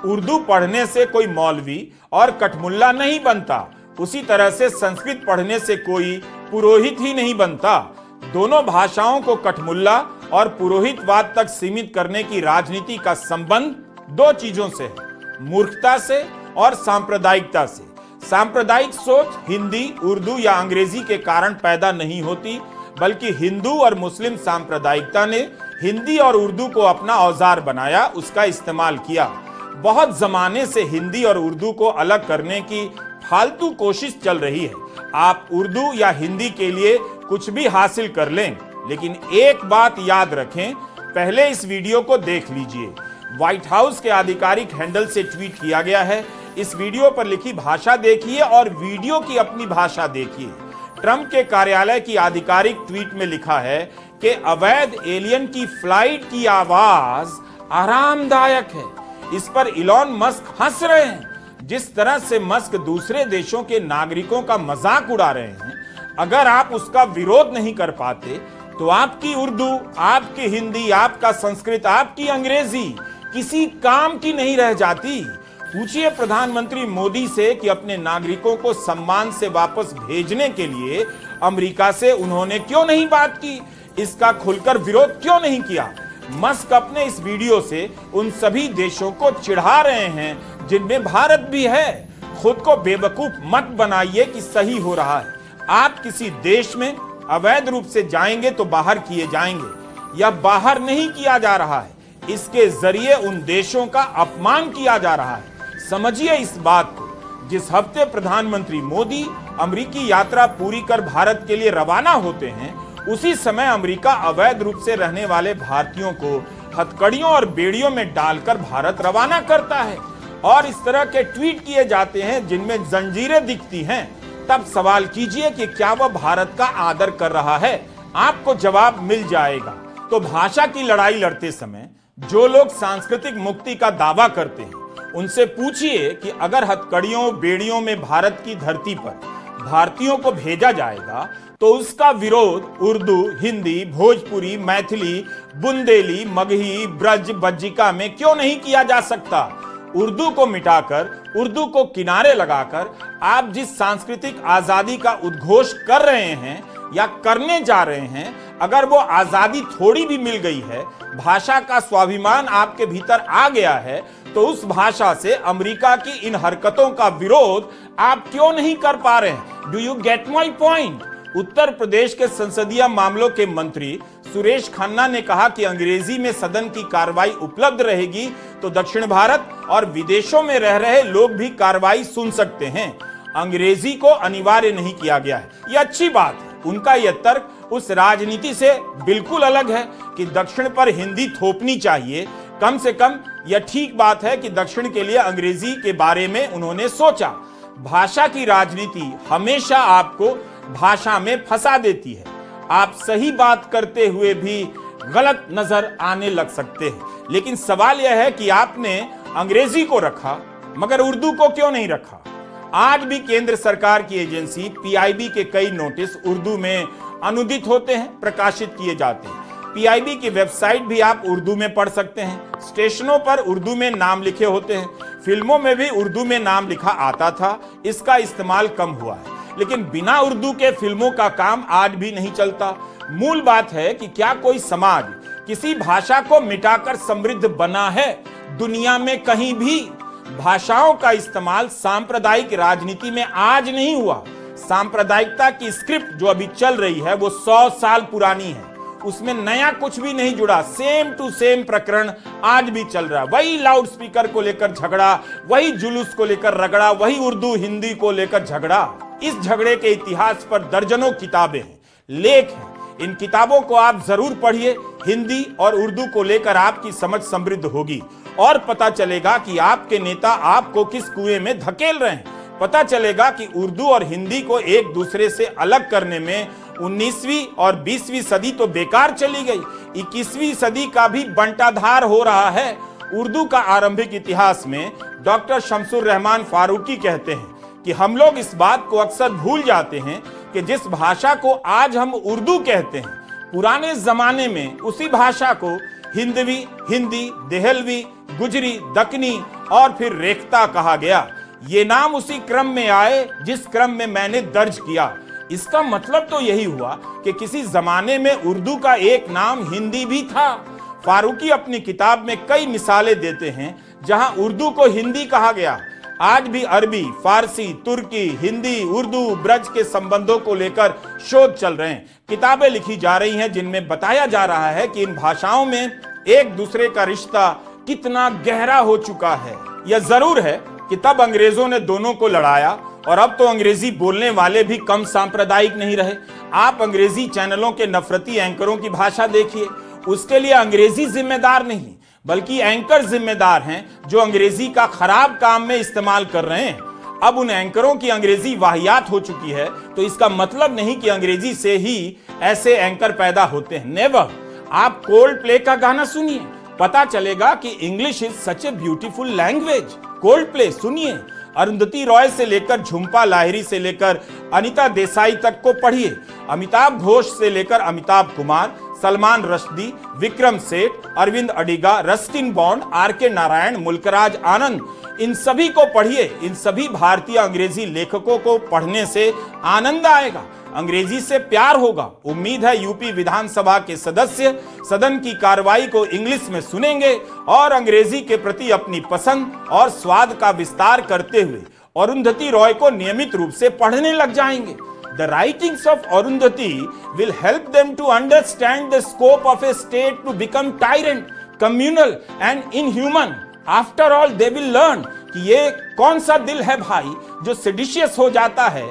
उर्दू पढ़ने से कोई मौलवी और कठमुल्ला नहीं बनता, उसी तरह से संस्कृत पढ़ने से कोई पुरोहित ही नहीं बनता। दोनों भाषाओं को कठमुल्ला और पुरोहितवाद तक सीमित करने की राजनीति का संबंध दो चीजों से है, मूर्खता से और सांप्रदायिकता से। सांप्रदायिक सोच हिंदी, उर्दू या अंग्रेजी के कारण पैदा नहीं होती, बल्कि हिंदू और मुस्लिम सांप्रदायिकता ने हिंदी और उर्दू को अपना औजार बनाया, उसका इस्तेमाल किया। बहुत जमाने से हिंदी और उर्दू को अलग करने की फालतू कोशिश चल रही है। आप उर्दू या हिंदी के लिए कुछ भी हासिल कर लें, लेकिन एक बात याद रखें, पहले इस वीडियो को देख लीजिए। व्हाइट हाउस के आधिकारिक हैंडल से ट्वीट किया गया है। इस वीडियो पर लिखी भाषा देखिए और वीडियो की अपनी भाषा देखिए। ट्रंप के कार्यालय की आधिकारिक ट्वीट में लिखा है कि अवैध एलियन की फ्लाइट की आवाज आरामदायक है। इस पर इलॉन मस्क हंस रहे हैं। जिस तरह से मस्क दूसरे देशों के नागरिकों का मजाक उड़ा रहे हैं, अगर आप उसका विरोध नहीं कर पाते तो आपकी उर्दू, आपकी हिंदी, आपका संस्कृत, आपकी अंग्रेजी किसी काम की नहीं रह जाती। पूछिए प्रधानमंत्री मोदी से कि अपने नागरिकों को सम्मान से वापस भेजने के लिए अमेरिका से उन्होंने क्यों नहीं बात की, इसका खुलकर विरोध क्यों नहीं किया। मस्क अपने इस वीडियो से उन सभी देशों को चिढ़ा रहे हैं जिनमें भारत भी है। खुद को बेवकूफ मत बनाइए कि सही हो रहा है। आप किसी देश में अवैध रूप से जाएंगे तो बाहर किए जाएंगे, या बाहर नहीं किया जा रहा है, इसके जरिए उन देशों का अपमान किया जा रहा है। समझिए इस बात को। जिस हफ्ते प्रधानमंत्री मोदी अमेरिकी यात्रा पूरी कर भारत के लिए रवाना होते हैं, उसी समय अमेरिका अवैध रूप से रहने वाले भारतीयों को हथकड़ियों और बेड़ियों में डालकर भारत रवाना करता है और इस तरह के ट्वीट किए जाते हैं जिनमें जंजीरें दिखती हैं। तब सवाल कीजिए कि क्या वह भारत का आदर कर रहा है। आपको जवाब मिल जाएगा। तो भाषा की लड़ाई लड़ते समय जो लोग सांस्कृतिक मुक्ति का दावा करते हैं, उनसे पूछिए कि अगर हथकड़ियों बेड़ियों में भारत की धरती पर भारतीयों को भेजा जाएगा तो उसका विरोध उर्दू, हिंदी, भोजपुरी, मैथिली, बुंदेली, मगही, ब्रज, बज्जिका में क्यों नहीं किया जा सकता। उर्दू को मिटाकर, उर्दू को किनारे लगाकर आप जिस सांस्कृतिक आजादी का उद्घोष कर रहे हैं या करने जा रहे हैं, अगर वो आजादी थोड़ी भी मिल गई है, भाषा का स्वाभिमान आपके भीतर आ गया है, तो उस भाषा से अमेरिका की इन हरकतों का विरोध आप क्यों नहीं कर पा रहे हैं। Do you get my point. Uttar Pradesh के संसदीय मामलों के मंत्री सुरेश खन्ना ने कहा कि अंग्रेजी में सदन की कार्रवाई उपलब्ध रहेगी तो दक्षिण भारत और विदेशों में रह रहे लोग भी कार्रवाई सुन सकते हैं। अंग्रेजी को अनिवार्य नहीं किया गया है, यह अच्छी बात है। उनका यह तर्क उस राजनीति से बिल्कुल अलग है कि दक्षिण पर हिंदी थोपनी चाहिए। कम से कम यह ठीक बात है कि दक्षिण के लिए अंग्रेजी के बारे में उन्होंने सोचा। भाषा की राजनीति हमेशा आपको भाषा में फंसा देती है। आप सही बात करते हुए भी गलत नजर आने लग सकते हैं। लेकिन सवाल यह है कि आपने अंग्रेजी को रखा मगर उर्दू को क्यों नहीं रखा। आज भी केंद्र सरकार की एजेंसी पीआईबी के कई नोटिस उर्दू में अनुदित होते हैं, प्रकाशित किए जाते हैं। पीआईबी की वेबसाइट भी आप उर्दू में पढ़ सकते हैं। स्टेशनों पर उर्दू में नाम लिखे होते हैं। फिल्मों में भी उर्दू में नाम लिखा आता था, इसका इस्तेमाल कम हुआ है। लेकिन बिना उर्दू के फिल्मों का काम आज भी नहीं चलता। मूल बात है कि क्या कोई समाज किसी भाषा को मिटाकर समृद्ध बना है? दुनिया में कहीं भी भाषाओं का इस्तेमाल सांप्रदायिक राजनीति में आज नहीं हुआ। सांप्रदायिकता की स्क्रिप्ट जो अभी चल रही है वो 100 साल पुरानी है, उसमें नया कुछ भी नहीं जुड़ा। सेम टू सेम प्रकरण आज भी चल रहा है। वही लाउड स्पीकर को लेकर झगड़ा, वही जुलूस को लेकर रगड़ा, वही उर्दू हिंदी को लेकर झगड़ा। इस झगड़े के इतिहास पर दर्जनों किताबें हैं, लेख हैं। इन किताबों को आप जरूर पढ़िए। हिंदी और उर्दू को लेकर आपकी समझ समृद्ध होगी और पता चलेगा कि आपके नेता आपको किस कुएं में धकेल रहे हैं। पता चलेगा कि उर्दू और हिंदी को एक दूसरे से अलग करने में 19वीं और 20वीं सदी तो बेकार चली गई, 21वीं सदी का भी बंटाधार हो रहा है। उर्दू का आरंभिक इतिहास में डॉक्टर शमसुर रहमान फारूकी कहते हैं कि हम लोग इस बात को अक्सर भूल जाते हैं कि जिस भाषा को आज हम उर्दू कहते हैं, पुराने जमाने में उसी भाषा को हिंदवी, हिंदी, देहलवी, गुजरी, दक्कनी और फिर रेखता कहा गया। ये नाम उसी क्रम में आए जिस क्रम में मैंने दर्ज किया। इसका मतलब तो यही हुआ कि किसी जमाने में उर्दू का एक नाम हिंदी भी था। फारूकी अपनी किताब में कई मिसालें देते हैं जहां उर्दू को हिंदी कहा गया। आज भी अरबी, फारसी, तुर्की, हिंदी, उर्दू, ब्रज के संबंधों को लेकर शोध चल रहे हैं। किताबें लिखी जा रही हैं जिनमें बताया जा रहा है कि इन भाषाओं में एक दूसरे का रिश्ता कितना गहरा हो चुका है। यह जरूर है कि तब अंग्रेजों ने दोनों को लड़ाया और अब तो अंग्रेजी बोलने वाले भी कम सांप्रदायिक नहीं रहे। आप अंग्रेजी चैनलों के नफरती एंकरों की भाषा देखिए। उसके लिए अंग्रेजी जिम्मेदार नहीं बल्कि एंकर जिम्मेदार हैं जो अंग्रेजी का खराब काम में इस्तेमाल कर रहे हैं। अब उन एंकरों की अंग्रेजी वाहियात हो चुकी है तो इसका मतलब नहीं कि अंग्रेजी से ही ऐसे एंकर पैदा होते हैं। नेवर। आप कोल्ड प्ले का गाना सुनिए, पता चलेगा कि English is such a beautiful language. Cold play सुनिए, अरुंधति रॉय से लेकर झुंपा लाहिरी से लेकर अनीता देसाई तक को पढ़िए। अमिताभ घोष से लेकर Amitabh Kumar, Salman Rushdie, Vikram Seth, Aravind Adiga, Ruskin Bond, R K. Narayan, Mulkraj Anand, इन सभी को पढ़िए। इन सभी भारतीय अंग्रेजी लेखकों को पढ़ने से आनंद आएगा, अंग्रेजी से प्यार होगा। उम्मीद है यूपी विधानसभा के सदस्य सदन की कार्रवाई को इंग्लिश में सुनेंगे और अंग्रेजी के प्रति अपनी पसंद और स्वाद का विस्तार करते हुए अरुंधति रॉय को नियमित रूप से पढ़ने लग जाएंगे। The writings of Arundhati will help them to understand the scope of a state to become tyrant, communal and inhuman. After all, they will learn कि ये कौन सा दिल है भाई जो सेडिशियस हो जाता है।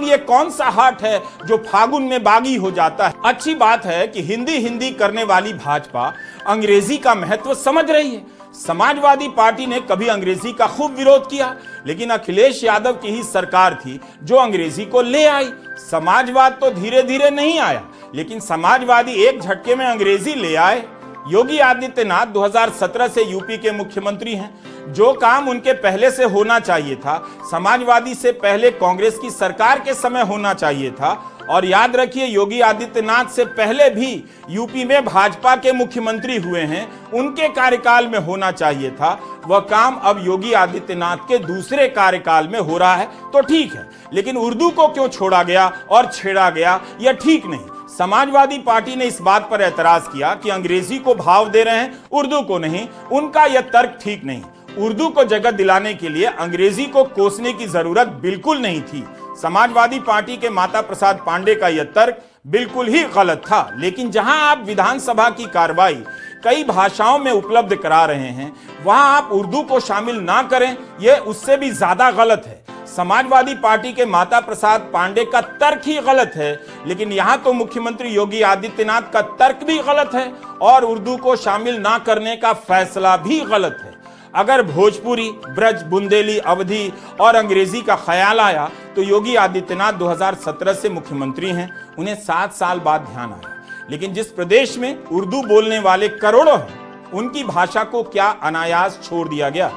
ये कौन सा हार्ट है जो फागुन में बागी हो जाता है। अच्छी बात है कि हिंदी करने वाली भाजपा अंग्रेजी का महत्व समझ रही है। समाजवादी पार्टी ने कभी अंग्रेजी का खूब विरोध किया, लेकिन अखिलेश यादव की ही सरकार थी जो अंग्रेजी को ले आई। समाजवाद तो धीरे धीरे नहीं आया, लेकिन समाजवादी एक झटके में अंग्रेजी ले आए। योगी आदित्यनाथ 2017 से यूपी के मुख्यमंत्री हैं। जो काम उनके पहले से होना चाहिए था, समाजवादी से पहले कांग्रेस की सरकार के समय होना चाहिए था। और याद रखिए, योगी आदित्यनाथ से पहले भी यूपी में भाजपा के मुख्यमंत्री हुए हैं, उनके कार्यकाल में होना चाहिए था। वह काम अब योगी आदित्यनाथ के दूसरे कार्यकाल में हो रहा है तो ठीक है, लेकिन उर्दू को क्यों छोड़ा गया और छेड़ा गया, यह ठीक नहीं। समाजवादी पार्टी ने इस बात पर एतराज किया कि अंग्रेजी को भाव दे रहे हैं, उर्दू को नहीं। उनका यह तर्क ठीक नहीं। उर्दू को जगह दिलाने के लिए अंग्रेजी को कोसने की जरूरत बिल्कुल नहीं थी। समाजवादी पार्टी के माता प्रसाद पांडे का यह तर्क बिल्कुल ही गलत था। लेकिन जहां आप विधानसभा की कार्रवाई कई भाषाओं में उपलब्ध करा रहे हैं, वहां आप उर्दू को शामिल ना करें, यह उससे भी ज्यादा गलत है। समाजवादी पार्टी के माता प्रसाद पांडे का तर्क ही गलत है, लेकिन यहां तो मुख्यमंत्री योगी आदित्यनाथ का तर्क भी गलत है और उर्दू को शामिल ना करने का फैसला भी गलत है। अगर भोजपुरी, ब्रज, बुंदेली, अवधी और अंग्रेजी का ख्याल आया तो योगी आदित्यनाथ 2017 से मुख्यमंत्री हैं, उन्हें 7 साल बाद ध्यान आया। लेकिन जिस प्रदेश में उर्दू बोलने वाले करोड़ों हैं, उनकी भाषा को क्या अनायास छोड़ दिया गया।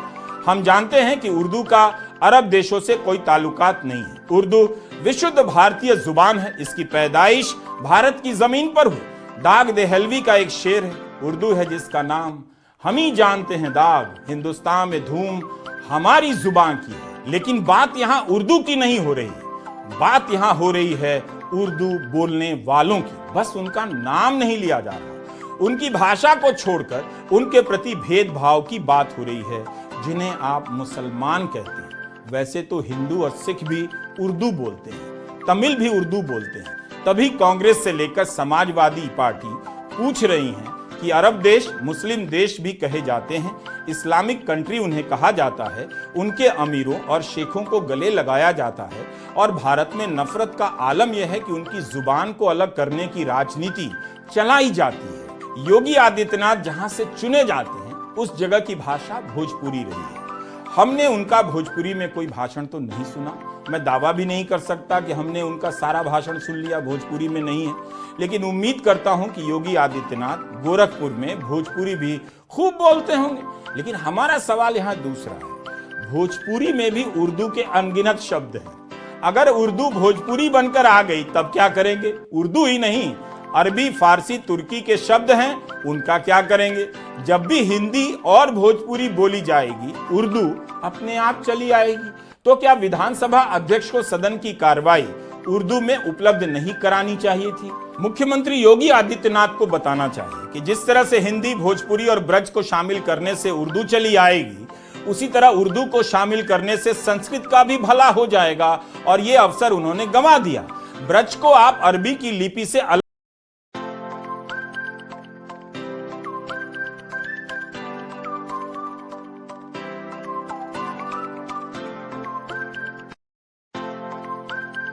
हम जानते हैं कि उर्दू का अरब देशों से कोई ताल्लुकात नहीं है। उर्दू विशुद्ध भारतीय जुबान है। इसकी पैदाइश भारत की जमीन पर हुई। दाग देहलवी का एक शेर है, उर्दू है जिसका नाम हम ही जानते हैं दाग, हिंदुस्तान में धूम हमारी जुबान की है। लेकिन बात यहाँ उर्दू की नहीं हो रही है, बात यहाँ हो रही है उर्दू बोलने वालों की। बस उनका नाम नहीं लिया जा रहा, उनकी भाषा को छोड़कर उनके प्रति भेदभाव की बात हो रही है, जिन्हें आप मुसलमान कहते हैं। वैसे तो हिंदू और सिख भी उर्दू बोलते हैं, तमिल भी उर्दू बोलते हैं। तभी कांग्रेस से लेकर समाजवादी पार्टी पूछ रही हैं कि अरब देश मुस्लिम देश भी कहे जाते हैं, इस्लामिक कंट्री उन्हें कहा जाता है, उनके अमीरों और शेखों को गले लगाया जाता है और भारत में नफरत का आलम यह है कि उनकी जुबान को अलग करने की राजनीति चलाई जाती है। योगी आदित्यनाथ जहां से चुने जाते हैं उस जगह की भाषा भोजपुरी रही है। हमने उनका भोजपुरी में कोई भाषण तो नहीं सुना। मैं दावा भी नहीं कर सकता कि हमने उनका सारा भाषण सुन लिया, भोजपुरी में नहीं है। लेकिन उम्मीद करता हूं कि योगी आदित्यनाथ गोरखपुर में भोजपुरी भी खूब बोलते होंगे। लेकिन हमारा सवाल यहां दूसरा है, भोजपुरी में भी उर्दू के अनगिनत शब्द हैं। अगर उर्दू भोजपुरी बनकर आ गई तब क्या करेंगे? उर्दू ही नहीं, अरबी, फारसी, तुर्की के शब्द हैं, उनका क्या करेंगे? जब भी हिंदी और भोजपुरी बोली जाएगी, उर्दू अपने आप चली आएगी। तो क्या विधानसभा अध्यक्ष को सदन की कार्रवाई उर्दू में उपलब्ध नहीं करानी चाहिए थी? मुख्यमंत्री योगी आदित्यनाथ को बताना चाहिए कि जिस तरह से हिंदी, भोजपुरी और ब्रज को शामिल करने से उर्दू चली आएगी, उसी तरह उर्दू को शामिल करने से संस्कृत का भी भला हो जाएगा, और ये अवसर उन्होंने गंवा दिया। ब्रज को आप अरबी की लिपि से अलग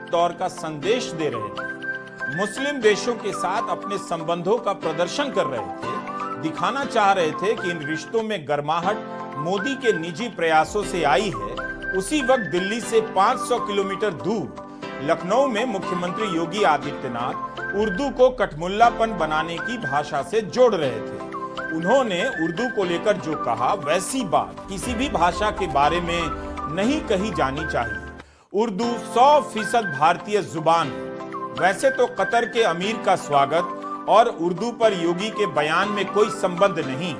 दौर का संदेश दे रहे थे, मुस्लिम देशों के साथ अपने संबंधों का प्रदर्शन कर रहे थे, दिखाना चाह रहे थे कि इन रिश्तों में गर्माहट मोदी के निजी प्रयासों से आई है। उसी वक्त दिल्ली से 500 किलोमीटर दूर लखनऊ में मुख्यमंत्री योगी आदित्यनाथ उर्दू को कठमुल्लापन बनाने की भाषा से जोड़ रहे थे। उन्होंने उर्दू को लेकर जो कहा, वैसी बात किसी भी भाषा के बारे में नहीं कही जानी चाहिए। उर्दू 100% भारतीय जुबान है। वैसे तो कतर के अमीर का स्वागत और उर्दू पर योगी के बयान में कोई संबंध नहीं,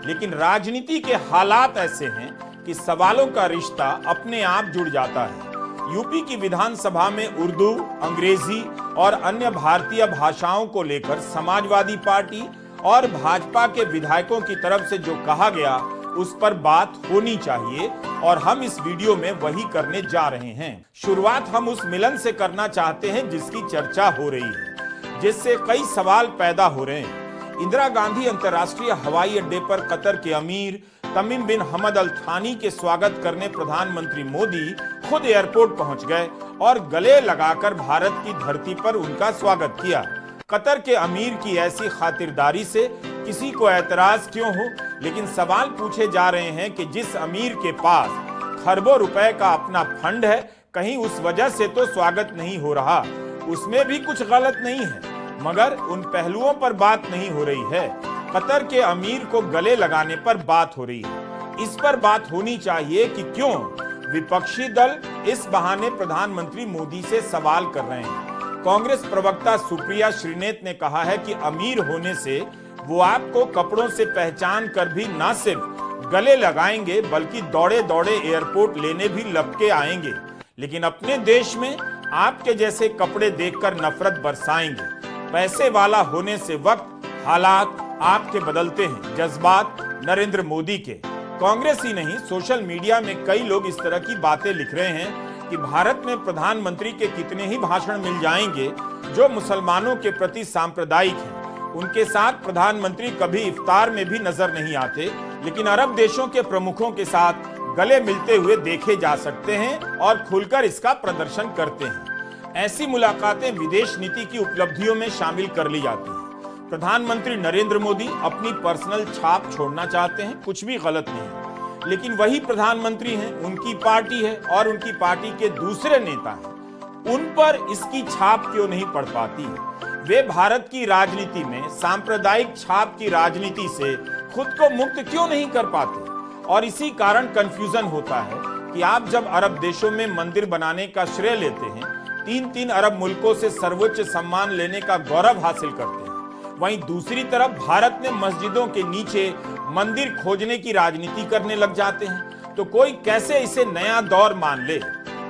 लेकिन राजनीति के हालात ऐसे हैं कि सवालों का रिश्ता अपने आप जुड़ जाता है। यूपी की विधानसभा में उर्दू, अंग्रेजी और अन्य भारतीय भाषाओं को लेकर समाजवादी पार्टी और भाजपा के विधायकों की तरफ से जो कहा गया, उस पर बात होनी चाहिए, और हम इस वीडियो में वही करने जा रहे हैं। शुरुआत हम उस मिलन से करना चाहते हैं जिसकी चर्चा हो रही है, जिससे कई सवाल पैदा हो रहे हैं। इंदिरा गांधी अंतर्राष्ट्रीय हवाई अड्डे पर कतर के अमीर तमीम बिन हमद अल थानी के स्वागत करने प्रधानमंत्री मोदी खुद एयरपोर्ट पहुंच गए और गले लगाकर भारत की धरती पर उनका स्वागत किया। कतर के अमीर की ऐसी खातिरदारी से किसी को ऐतराज क्यों हो, लेकिन सवाल पूछे जा रहे हैं कि जिस अमीर के पास खरबों रुपए का अपना फंड है, कहीं उस वजह से तो स्वागत नहीं हो रहा। उसमें भी कुछ गलत नहीं है, मगर उन पहलुओं पर बात नहीं हो रही है। कतर के अमीर को गले लगाने पर बात हो रही है। इस पर बात होनी चाहिए कि क्यों विपक्षी दल इस बहाने प्रधानमंत्री मोदी से सवाल कर रहे हैं। कांग्रेस प्रवक्ता सुप्रिया श्रीनेत ने कहा है कि अमीर होने से वो आपको कपड़ों से पहचान कर भी न सिर्फ गले लगाएंगे, बल्कि दौड़े दौड़े एयरपोर्ट लेने भी लपके आएंगे, लेकिन अपने देश में आपके जैसे कपड़े देखकर नफरत बरसाएंगे। पैसे वाला होने से वक्त हालात आपके बदलते हैं, जज्बात नरेंद्र मोदी के। कांग्रेस ही नहीं, सोशल मीडिया में कई लोग इस तरह की बातें लिख रहे हैं कि भारत में प्रधानमंत्री के कितने ही भाषण मिल जाएंगे जो मुसलमानों के प्रति सांप्रदायिक हैं। उनके साथ प्रधानमंत्री कभी इफ्तार में भी नजर नहीं आते, लेकिन अरब देशों के प्रमुखों के साथ गले मिलते हुए देखे जा सकते हैं और खुलकर इसका प्रदर्शन करते हैं। ऐसी मुलाकातें विदेश नीति की उपलब्धियों में शामिल कर ली जाती हैं। प्रधानमंत्री नरेंद्र मोदी अपनी पर्सनल छाप छोड़ना चाहते हैं, कुछ भी गलत नहीं, लेकिन वही प्रधानमंत्री हैं, उनकी पार्टी है और उनकी पार्टी के दूसरे नेता हैं, उन पर इसकी छाप क्यों नहीं पड़ पाती है? वे भारत की राजनीति में सांप्रदायिक छाप की राजनीति से खुद को मुक्त क्यों नहीं कर पाते? और इसी कारण कंफ्यूजन होता है कि आप जब अरब देशों में मंदिर बनाने का श्रेय लेते हैं, 3-3 अरब मुल्कों से सर्वोच्च सम्मान लेने का गौरव हासिल करते हैं, वहीं दूसरी तरफ भारत में मस्जिदों के नीचे मंदिर खोजने की राजनीति करने लग जाते हैं, तो कोई कैसे इसे नया दौर मान ले?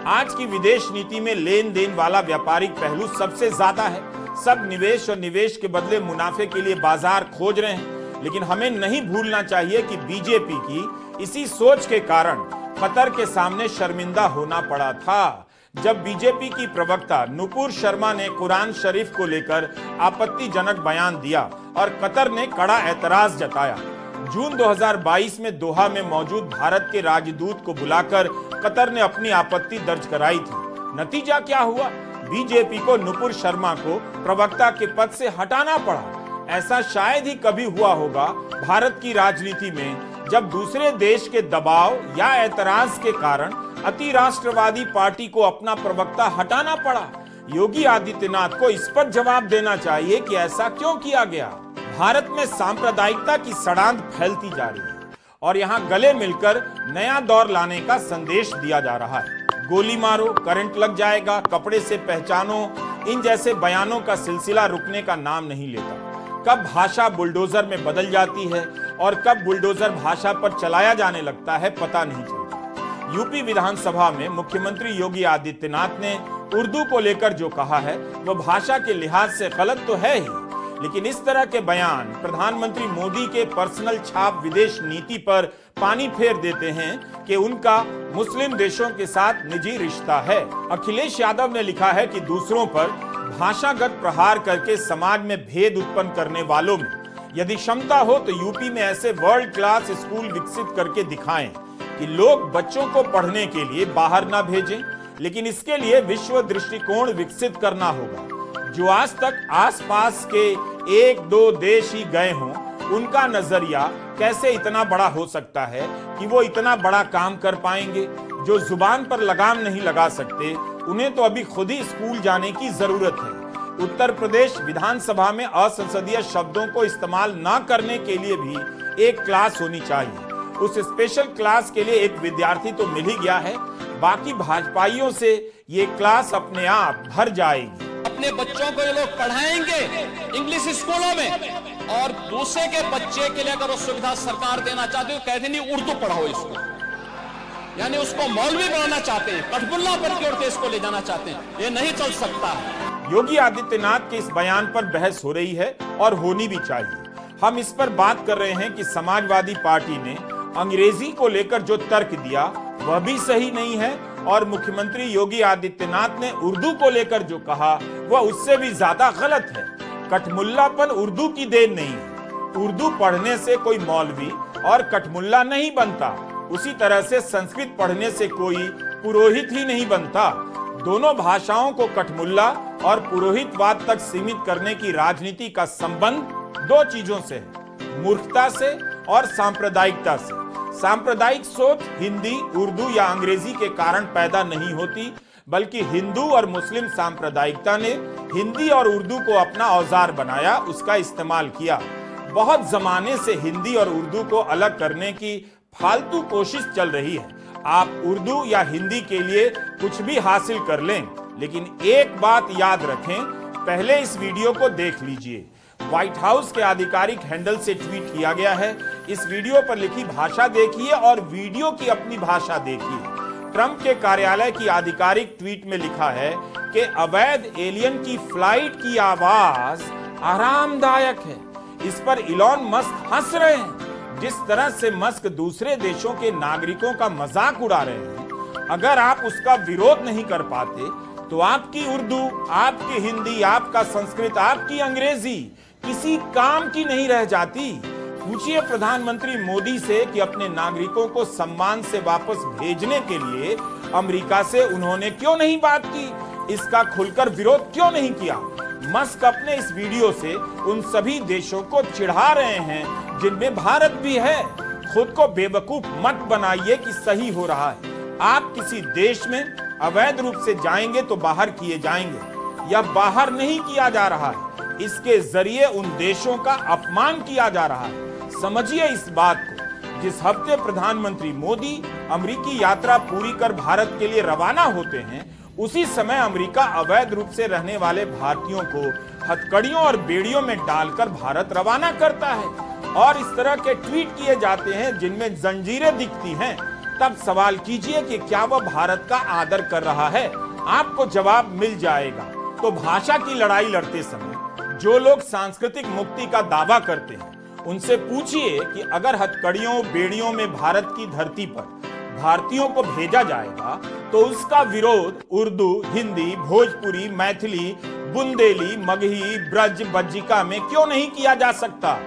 आज की विदेश नीति में लेन देन वाला व्यापारिक पहलू सबसे ज्यादा है। सब निवेश और निवेश के बदले मुनाफे के लिए बाजार खोज रहे हैं, लेकिन हमें नहीं भूलना चाहिए कि बीजेपी की इसी सोच के कारण कतर के सामने शर्मिंदा होना पड़ा था, जब बीजेपी की प्रवक्ता नुपुर शर्मा ने कुरान शरीफ को लेकर आपत्तिजनक बयान दिया और कतर ने कड़ा ऐतराज जताया। जून 2022 में दोहा में मौजूद भारत के राजदूत को बुलाकर कतर ने अपनी आपत्ति दर्ज कराई थी। नतीजा क्या हुआ? बीजेपी को नुपुर शर्मा को प्रवक्ता के पद से हटाना पड़ा। ऐसा शायद ही कभी हुआ होगा भारत की राजनीति में, जब दूसरे देश के दबाव या ऐतराज के कारण अति राष्ट्रवादी पार्टी को अपना प्रवक्ता हटाना पड़ा। योगी आदित्यनाथ को इस पर जवाब देना चाहिए कि ऐसा क्यों किया गया। भारत में सांप्रदायिकता की सड़ांध फैलती जा रही है और यहाँ गले मिलकर नया दौर लाने का संदेश दिया जा रहा है। गोली मारो, करंट लग जाएगा, कपड़े से पहचानो, इन जैसे बयानों का सिलसिला रुकने का नाम नहीं लेता। कब भाषा बुलडोजर में बदल जाती है और कब बुलडोजर भाषा पर चलाया जाने लगता है, पता नहीं चलता। यूपी विधानसभा में मुख्यमंत्री योगी आदित्यनाथ ने उर्दू को लेकर जो कहा है वो भाषा के लिहाज से गलत तो है ही, लेकिन इस तरह के बयान प्रधानमंत्री मोदी के पर्सनल छाप विदेश नीति पर पानी फेर देते हैं कि उनका मुस्लिम देशों के साथ निजी रिश्ता है। अखिलेश यादव ने लिखा है कि दूसरों पर भाषागत प्रहार करके समाज में भेद उत्पन्न करने वालों में यदि क्षमता हो तो यूपी में ऐसे वर्ल्ड क्लास स्कूल विकसित करके दिखाएं कि लोग बच्चों को पढ़ने के लिए बाहर ना भेजें, लेकिन इसके लिए विश्व दृष्टिकोण विकसित करना होगा। जो आज तक आसपास के एक दो देश ही गए हों, उनका नजरिया कैसे इतना बड़ा हो सकता है कि वो इतना बड़ा काम कर पाएंगे। जो जुबान पर लगाम नहीं लगा सकते, उन्हें तो अभी खुद ही स्कूल जाने की जरूरत है। उत्तर प्रदेश विधानसभा में असंसदीय शब्दों को इस्तेमाल ना करने के लिए भी एक क्लास होनी चाहिए। उस स्पेशल क्लास के लिए एक विद्यार्थी तो मिल ही गया है, बाकी भाजपाइयों से ये क्लास अपने आप भर जाएगी। अपने बच्चों को ये लोग पढ़ाएंगे इंग्लिश स्कूलों में, और दूसरे के बच्चे के लिए अगर वो सुविधा सरकार देना चाहती है, कहते नहीं उर्दू पढ़ाओ इसको, यानी उसको मौलवी बनाना चाहते हैं, कठपुल्ला बन के इसको ले जाना चाहते हैं। ये नहीं चल सकता। योगी आदित्यनाथ के इस बयान पर बहस हो रही है और होनी भी चाहिए। हम इस पर बात कर रहे हैं कि समाजवादी पार्टी ने अंग्रेजी को लेकर जो तर्क दिया वह भी सही नहीं है, और मुख्यमंत्री योगी आदित्यनाथ ने उर्दू को लेकर जो कहा वह उससे भी ज्यादा गलत है। कठमुल्लापन उर्दू की देन नहीं है। उर्दू पढ़ने से कोई मौलवी और कठमुल्ला नहीं बनता, उसी तरह से संस्कृत पढ़ने से कोई पुरोहित ही नहीं बनता। दोनों भाषाओं को कठमुल्ला और पुरोहितवाद तक सीमित करने की राजनीति का संबंध दो चीजों से है, मूर्खता से और सांप्रदायिकता से। सांप्रदायिक सोच हिंदी, उर्दू या अंग्रेजी के कारण पैदा नहीं होती, बल्कि हिंदू और मुस्लिम सांप्रदायिकता ने हिंदी और उर्दू को अपना औजार बनाया, उसका इस्तेमाल किया। बहुत जमाने से हिंदी और उर्दू को अलग करने की फालतू कोशिश चल रही है। आप उर्दू या हिंदी के लिए कुछ भी हासिल कर लें, लेकिन एक बात याद रखें, पहले इस वीडियो को देख लीजिए। व्हाइट हाउस के आधिकारिक हैंडल से ट्वीट किया गया है। इस वीडियो पर लिखी भाषा देखिए और वीडियो की अपनी भाषा देखिए। ट्रंप के कार्यालय की आधिकारिक ट्वीट में लिखा है कि अवैध एलियन की फ्लाइट की आवाज आरामदायक है। इस पर इलॉन मस्क हंस रहे हैं। जिस तरह से मस्क दूसरे देशों के नागरिकों का मजाक उड़ा रहे हैं, अगर आप उसका विरोध नहीं कर पाते तो आपकी उर्दू, आपकी हिंदी, आपका संस्कृत, आपकी अंग्रेजी किसी काम की नहीं रह जाती। पूछिए प्रधानमंत्री मोदी से कि अपने नागरिकों को सम्मान से वापस भेजने के लिए अमेरिका से उन्होंने क्यों नहीं बात की, इसका खुलकर विरोध क्यों नहीं किया। मस्क अपने इस वीडियो से उन सभी देशों को चिढ़ा रहे हैं जिनमें भारत भी है। खुद को बेवकूफ मत बनाइए कि सही हो रहा है। आप किसी देश में अवैध रूप से जाएंगे तो बाहर किए जाएंगे, या बाहर नहीं किया जा रहा है, इसके जरिए उन देशों का अपमान किया जा रहा है। समझिए इस बात को। जिस हफ्ते प्रधानमंत्री मोदी अमेरिकी यात्रा पूरी कर भारत के लिए रवाना होते हैं, उसी समय अमेरिका अवैध रूप से रहने वाले भारतीयों को हथकड़ियों और बेड़ियों में डालकर भारत रवाना करता है, और इस तरह के ट्वीट किए जाते हैं जिनमें जंजीरें दिखती हैं। तब सवाल कीजिए कि क्या वह भारत का आदर कर रहा है। आपको जवाब मिल जाएगा। तो भाषा की लड़ाई लड़ते समय जो लोग सांस्कृतिक मुक्ति का दावा करते हैं, उनसे पूछिए कि अगर हथकड़ियों बेड़ियों में भारत की धरती पर भारतीयों को भेजा जाएगा तो उसका विरोध उर्दू, हिंदी, भोजपुरी, मैथिली, बुंदेली, मगही, ब्रज, बज्जिका में क्यों नहीं किया जा सकता।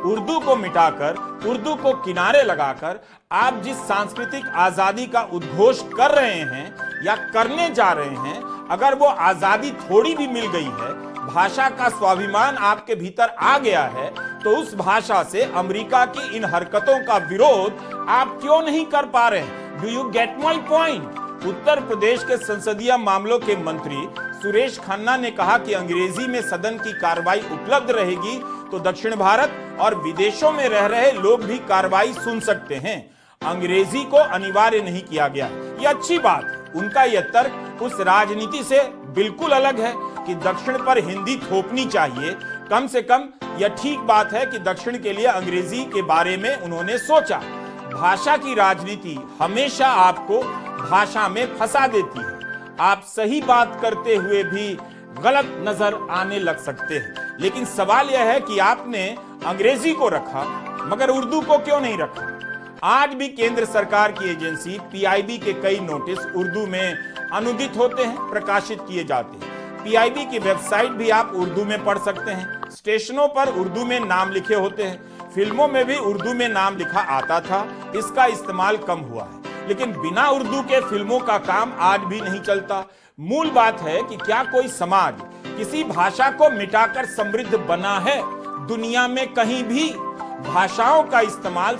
उर्दू को मिटाकर, उर्दू को किनारे लगाकर आप जिस सांस्कृतिक आजादी का उद्घोष कर रहे हैं या करने जा रहे हैं, अगर वो आजादी थोड़ी भी मिल गई है, भाषा का स्वाभिमान आपके भीतर आ गया है, तो उस भाषा से अमेरिका की इन हरकतों का विरोध आप क्यों नहीं कर पा रहे हैं। Do you get my point. Uttar Pradesh के संसदीय मामलों के मंत्री सुरेश खन्ना ने कहा कि अंग्रेजी में सदन की कार्रवाई उपलब्ध रहेगी तो दक्षिण भारत और विदेशों में रह रहे लोग भी कार्रवाई सुन सकते हैं। अंग्रेजी को अनिवार्य नहीं किया गया, यह अच्छी बात। उनका यह तर्क उस राजनीति से बिल्कुल अलग है कि दक्षिण पर हिंदी थोपनी चाहिए। कम से कम यह ठीक बात है कि दक्षिण के लिए अंग्रेजी के बारे में उन्होंने सोचा। भाषा की राजनीति हमेशा आपको भाषा में फंसा देती है। आप सही बात करते हुए भी गलत नजर आने लग सकते हैं। लेकिन सवाल यह है कि आपने अंग्रेजी को रखा मगर उर्दू को क्यों नहीं रखा। आज भी केंद्र सरकार की एजेंसी पीआईबी के कई नोटिस उर्दू में अनुदित होते हैं, प्रकाशित किए जाते हैं। पीआईबी की वेबसाइट भी आप उर्दू में पढ़ सकते हैं। स्टेशनों पर उर्दू में नाम लिखे होते हैं। फिल्मों में भी उर्दू में नाम लिखा आता था। इसका इस्तेमाल कम हुआ है, लेकिन बिना उर्दू के फिल्मों का काम आज भी नहीं चलता। मूल बात है कि क्या कोई समाज किसी भाषा को मिटाकर समृद्ध बना है? दुनिया में कहीं भी भाषाओं का इस्तेमाल